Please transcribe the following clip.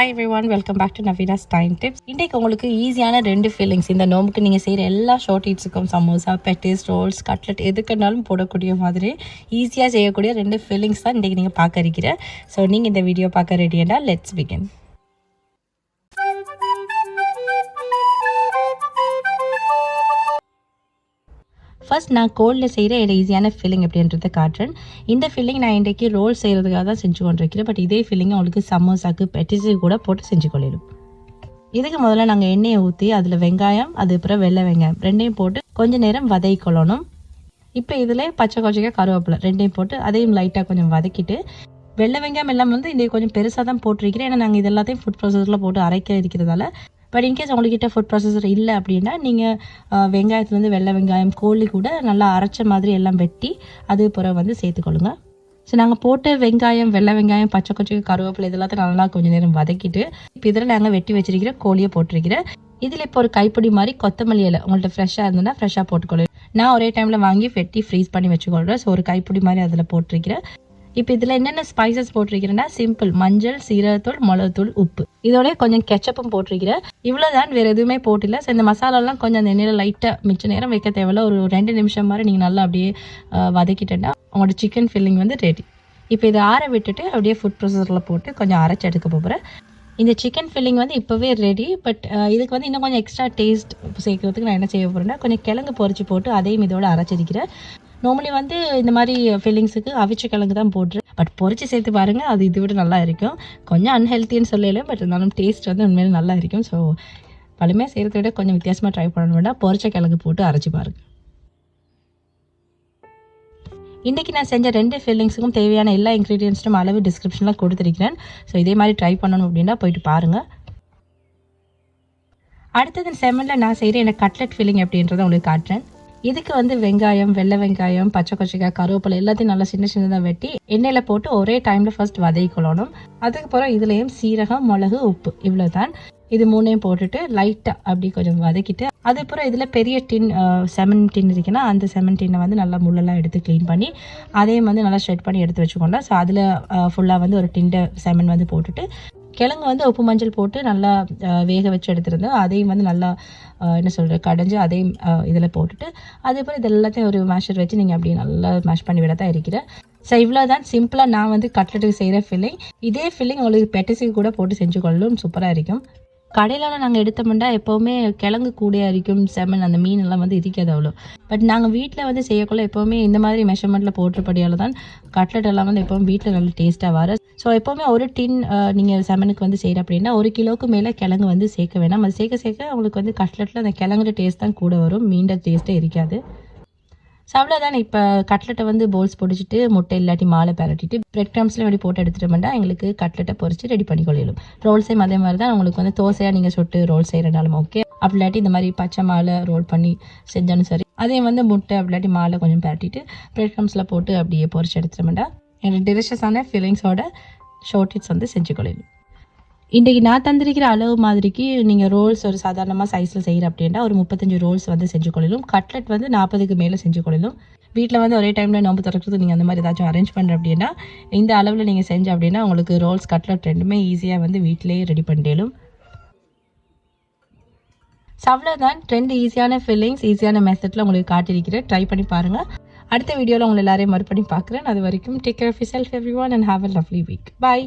Hi everyone, welcome back to Navina's Time Tips. இன்றைக்கு உங்களுக்கு ஈஸியான 2 ஃபீலிங்ஸ் இந்த நோம்புக்கு நீங்கள் செய்கிற எல்லா ஷார்ட் ஈட்ஸுக்கும் சமோசா, பெட்டிஸ், ரோல்ஸ், கட்லெட் எதுக்குன்னாலும் போடக்கூடிய மாதிரி ஈஸியாக செய்யக்கூடிய 2 ஃபீலிங்ஸ் தான் இன்றைக்கி நீங்கள் பார்க்க இருக்கிற. ஸோ நீங்கள் இந்த வீடியோ பார்க்க ரெடியாண்டா லெட்ஸ் பிகின். ஃபர்ஸ்ட் நான் கோல்டில் செய்கிற என்னோட ஈஸியான ஃபில்லிங் எப்படின்றத காட்டுறேன். இந்த ஃபில்லிங் நான் இன்றைக்கி ரோல் செய்கிறதுக்காக தான் செஞ்சு கொண்டிருக்கிறேன். பட் இதே ஃபில்லிங் உங்களுக்கு சமோசாக்கு பெட்டிஸு கூட போட்டு செஞ்சு கொள்ளிடும். இதுக்கு முதல்ல நாங்கள் எண்ணெயை ஊற்றி அதில் வெங்காயம், அதுக்கப்புறம் வெள்ளை வெங்காயம் ரெண்டையும் போட்டு கொஞ்சம் நேரம் வதக்கிக்கொள்ளணும். இப்போ இதில் பச்சை கொச்சைக்காய், கருவேப்பிலை ரெண்டையும் போட்டு அதையும் லைட்டாக கொஞ்சம் வதக்கிட்டு, வெள்ளை வெங்காயம் எல்லாம் வந்து இன்றைக்கி கொஞ்சம் பெருசாக தான் போட்டிருக்கிறேன். ஏன்னா நாங்கள் இது எல்லாத்தையும் ஃபுட் ப்ராசஸரில் போட்டு அரைக்க இருக்கிறதால. பட் இன்கேஸ் உங்கள்கிட்ட ஃபுட் ப்ராசஸர் இல்லை அப்படின்னா நீங்கள் வெங்காயத்துலேருந்து வெள்ளை வெங்காயம், கோழி கூட நல்லா அரைச்ச மாதிரி எல்லாம் வெட்டி அது பிறகு வந்து சேர்த்துக்கொள்ளுங்க. ஸோ நாங்கள் போட்ட வெங்காயம், வெள்ளை வெங்காயம், பச்சை கொச்சை, கருவேப்பிலை இதெல்லாத்தையும் நல்லா கொஞ்சம் நேரம் வதக்கிட்டு இப்போ இதில் நாங்கள் வெட்டி வச்சிருக்கிற கோழியை போட்டிருக்கிறேன். இதில் இப்போ ஒரு கைப்பிடி மாதிரி கொத்தமல்லி இலை உங்கள்கிட்ட ஃப்ரெஷ்ஷாக இருந்ததுன்னா ஃப்ரெஷ்ஷாக போட்டுக்கொள்ளுங்க. நான் ஒரே டைமில் வாங்கி வெட்டி ஃப்ரீஸ் பண்ணி வச்சுக்கொள்கிறேன். ஸோ ஒரு கைப்பிடி மாதிரி அதில் போட்டிருக்கிறேன். இப்போ இதில் என்னென்ன ஸ்பைசஸ் போட்டிருக்கிறேன்னா சிம்பிள் மஞ்சள், சீரகத்தூள், மிளகுத்தூள், உப்பு, இதோட கொஞ்சம் கெச்சப்பும் போட்டிருக்கிறேன். இவ்வளோதான், வேறு எதுவுமே போட்டில்லை. ஸோ இந்த மசாலாலாம் கொஞ்சம் அந்த எண்ணெயில் லைட்டாக மிச்ச நேரம் வைக்க தேவையில்ல. ஒரு 2 நிமிஷம் மாதிரி நீங்கள் நல்லா அப்படியே வதக்கிட்டேன்னா உங்களோட சிக்கன் ஃபில்லிங் வந்து ரெடி. இப்போ இதை ஆற விட்டுட்டு அப்படியே ஃபுட் ப்ராசஸரில் போட்டு கொஞ்சம் அரைச்சி எடுக்க போகிறேன். இந்த சிக்கன் ஃபில்லிங் வந்து இப்போவே ரெடி. பட் இதுக்கு வந்து இன்னும் கொஞ்சம் எக்ஸ்ட்ரா டேஸ்ட் சேர்க்கறதுக்கு நான் என்ன செய்ய போகிறேன்னா கொஞ்சம் கிழங்கு பொரிச்சு போட்டு அதையும் இதோட அரைச்சிருக்கிறேன். நார்மலி வந்து இந்த மாதிரி ஃபில்லிங்ஸுக்கு அவிச்ச கிழங்கு தான் போட்டுரு. பட் பொரிச்சு சேர்த்து பாருங்கள், அது இது விட நல்லா இருக்கும். கொஞ்சம் அன்ஹெல்த்தின்னு சொல்லலை, பட் இருந்தாலும் டேஸ்ட் வந்து உண்மையிலே நல்லா இருக்கும். ஸோ பழமே செய்கிறத விட கொஞ்சம் வித்தியாசமாக ட்ரை பண்ண வேண்டாம், பொரிச்ச கிழங்கு போட்டு அரைச்சி பாருங்கள். இன்றைக்கி நான் செஞ்ச 2 ஃபில்லிங்ஸுக்கும் தேவையான எல்லா இன்க்ரீடியன்ஸும் அளவு டிஸ்கிரிப்ஷனில் கொடுத்துருக்கிறேன். ஸோ இதே மாதிரி ட்ரை பண்ணணும் அப்படின்னா போயிட்டு பாருங்கள். அடுத்தது செம்மனில் நான் செய்கிற எனக்கு கட்லெட் ஃபில்லிங் அப்படின்றத உங்களுக்கு காட்டுறேன். இதுக்கு வந்து வெங்காயம், வெள்ளை வெங்காயம், பச்சை கொச்சைக்காய், கருவேப்பிலை எல்லாத்தையும் நல்லா சின்ன சின்னதாக வெட்டி எண்ணெயில் போட்டு ஒரே டைமில் ஃபர்ஸ்ட் வதக்கிக்கொள்ளணும். அதுக்கப்புறம் இதுலேயும் சீரகம், மிளகு, உப்பு இவ்வளோ தான். இது 3ஐயும் போட்டுட்டு லைட்டாக அப்படி கொஞ்சம் வதக்கிட்டு அதுக்கப்புறம் இதில் பெரிய டின் செமன் டின் இருக்குன்னா அந்த செமன் டின்னை வந்து நல்லா முள்ளெல்லாம் எடுத்து க்ளீன் பண்ணி அதையும் வந்து நல்லா ஸ்ட்ரெட் பண்ணி எடுத்து வச்சுக்கோண்டா. ஸோ அதில் ஃபுல்லாக வந்து ஒரு டின்னை செமன் வந்து போட்டுட்டு கிழங்கு வந்து உப்பு மஞ்சள் போட்டு நல்லா வேக வச்சு எடுத்துருந்தேன். அதையும் வந்து நல்லா கடைஞ்சி அதையும் இதில் போட்டுட்டு அதுக்கப்புறம் இது எல்லாத்தையும் ஒரு மேஷர் வச்சு நீங்கள் அப்படியே நல்லா மேஷ் பண்ணி விட தான் இருக்கிறேன். ஸோ இவ்வளோ தான் சிம்பிளாக நான் வந்து கட்லெட்டுக்கு செய்கிற ஃபில்லிங். இதே ஃபில்லிங் உங்களுக்கு பெட்டிஸுக்கு கூட போட்டு செஞ்சு கொள்ளும், சூப்பராக இருக்கும். கடையில நாங்கள் எடுத்தோம்னா எப்போவுமே கிழங்கு கூடையாக இருக்கும், செமன் அந்த மீன் எல்லாம் வந்து இருக்காது அவ்வளோ. பட் நாங்கள் வீட்டில் வந்து செய்யக்குள்ள எப்போவுமே இந்த மாதிரி மெஷர்மெண்ட்டில் போட்டுப்படியால் தான் கட்லெட் எல்லாம் வந்து எப்போவும் வீட்டில் நல்ல டேஸ்ட்டாக வர. ஸோ எப்போவுமே ஒரு டின் நீங்கள் செமனுக்கு வந்து செய்கிற அப்படின்னா 1 கிலோவுக்கு மேலே கிழங்கு வந்து சேர்க்க வேணாம். அது சேர்க்க உங்களுக்கு வந்து கட்லெட்டில் அந்த கிழங்குற டேஸ்ட் தான் கூட வரும், மீண்ட டேஸ்ட்டே இருக்காது. ஸோ அவ்வளோதான். இப்போ கட்லெட்டை வந்து போல்ஸ் பொடிச்சிட்டு முட்டை இல்லாட்டி மாலை பரட்டிட்டு பிரெட் க்ரம்ஸ்லாம் அப்படி போட்டு எடுத்துட்டோம்னா எங்களுக்கு கட்லெட்டை பொரிச்சு ரெடி பண்ணி கொள்ளிடும். ரோல்ஸையும் அதே மாதிரி தான் உங்களுக்கு வந்து தோசையாக நீங்கள் சுட்டு ரோல் செய்கிறனாலும் ஓகே, அப்படி இல்லாட்டி இந்த மாதிரி பச்சை மாலை ரோல் பண்ணி செஞ்சாலும் சரி. அதே வந்து முட்டை அப்படி இல்லாட்டி மாலை கொஞ்சம் பரட்டிட்டு பிரெட் க்ரம்ஸில் போட்டு அப்படியே பொரிச்சு எடுத்துட்டோம்னா எனக்கு டெலிஷியஸான ஃபீலிங்ஸோட ஷார்ட் ஹிட்ஸ் வந்து செஞ்சு கொள்ளிடும். இன்றைக்கி நான் தந்திருக்கிற அளவு மாதிரிக்கு நீங்கள் ரோல்ஸ் ஒரு சாதாரணமாக சைஸில் செய்கிற அப்படின்னா ஒரு 35 ரோல்ஸ் வந்து செஞ்சு கொள்ளிடும். கட்லெட் வந்து 40க்கு மேலே செஞ்சு கொள்ளிடும். வீட்டில் வந்து ஒரே டைமில் நோம்பு திறக்கிறது நீங்கள் அந்த மாதிரி ஏதாச்சும் அரேஞ்ச் பண்ணுற அப்படின்னா இந்த அளவில் நீங்கள் செஞ்ச அப்படின்னா உங்களுக்கு ரோல்ஸ், கட்லெட் ரெண்டுமே ஈஸியாக வந்து வீட்டிலேயே ரெடி பண்ணிடலும். ஸோ அவ்வளோதான், 2 ஈஸியான ஃபில்லிங்ஸ் ஈஸியான மெத்தடில் உங்களுக்கு காட்டியிருக்கிறேன். ட்ரை பண்ணி பாருங்கள். அடுத்த வீடியோவில் உங்களை எல்லாரையும் மறுபடியும் பார்க்குறேன். அது வரைக்கும் take care of yourself everyone and have a lovely week. By.